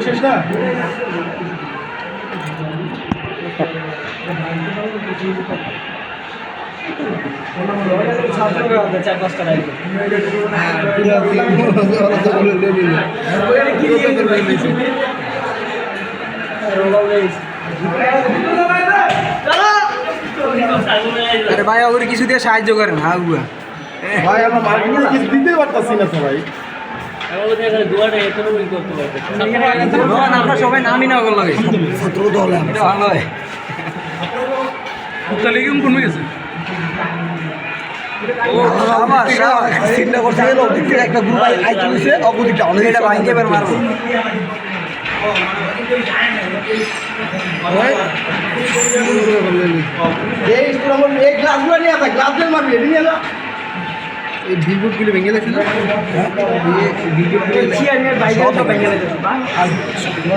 শেষ না চার পাঁচটা আরে ভাই ওগুলো কিছু দিয়ে সাহায্য করেন হ্যাঁ ভাই আমরা মার্কেটিং কিছু দিতে পারতাছি না তো ভাই আমরা সবাই নামি না ওগুলো লাগে ছাত্র দল এটা ভালো হয় কমে গেছে একটা গ্রুপ আইতে হয়েছে অপোজিটটা অনেক এটা ভাঙে এবার মারবো এই গ্লাসগুলো নিয়ে আসা গ্লাসগুলো মারবি এটি নিয়ে আসা এই বিলবোর্ডগুলো ভেঙে গেছে না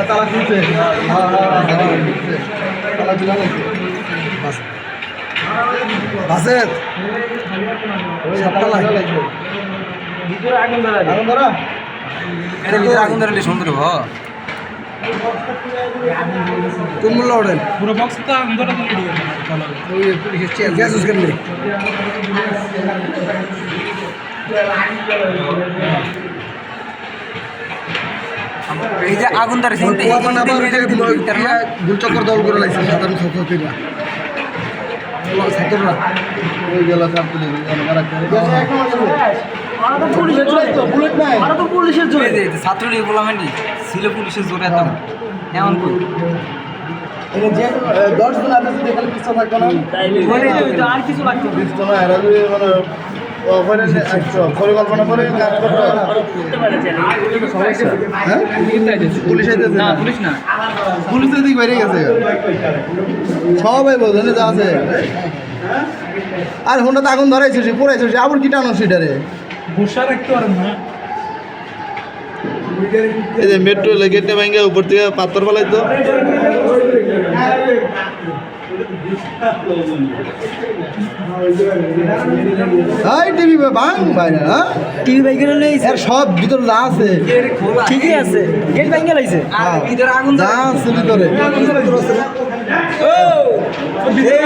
তালা খুলছে তালা চলে গেছে বাসের আগুন ধরা এটা ভিতরে আগুন ধরালে সুন্দর হ কোন মূল্য ওঠেন পুরো বক্স তো আগুন ধরা তো রেডি গ্যাস ইউজ করলে এই যে আগুন ধরে গুলচক্কর দল করে লাগছে সাধারণ ছাত্রছাত্রীরা ছাত্ররা ওই গেল ছাত্রলীগ বললাম ছিল পুলিশের জোরে এত এমন কই 10 জন আছে খালি পিছনে থাকতো না আর কিছু লাগতো পিছনে এরা যদি মানে পরিকল্পনা করে কাজ করতে পুলিশ আইতেছে না পুলিশ না পুলিশের দিক বেরিয়ে গেছে সবাই বোঝেন যা আছে আর হোন্ডাতে আগুন ধরাইছে সে পড়াইছে সে আবার কি টানো সেটারে বসা রাখতে পারেন না এই যে মেট্রো গেটটা ভেঙে উপর থেকে পাথর ফেলাইতো টিভি ভাঙ ভাই না টিভি বাইকে লইছে সব ভিতরে যা আছে ঠিকই আছে গেট বাইকে লইছে আর ভিতরে আগুন যা আছে ভিতরে ও ভিতরে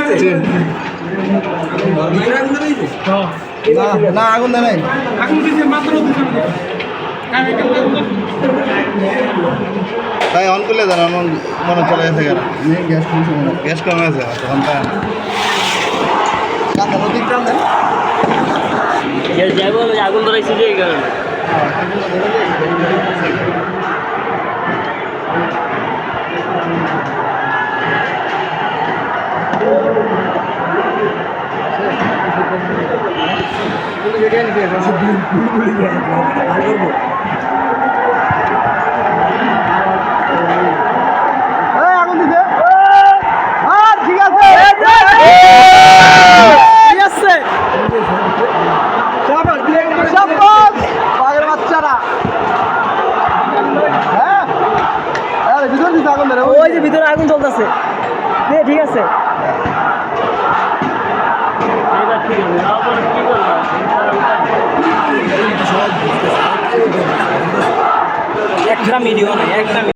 আগুন লইছে না আগুন দেয় নাই আগুন দিতে মাত্র তাই অন করলে দেন মনে চলে গেছে গ্যাস গ্যাস কমে আছে তখন আগুন ধরাইছে যে এই কারণে আগুন দিছে ঠিক আছে বাঘের বাচ্চারা হ্যাঁ ভিতরে দিচ্ছে আগুন ধরে ওই যে ভিতরে আগুন জ্বলতেছে ঠিক আছে একটা ভিডিও না একটা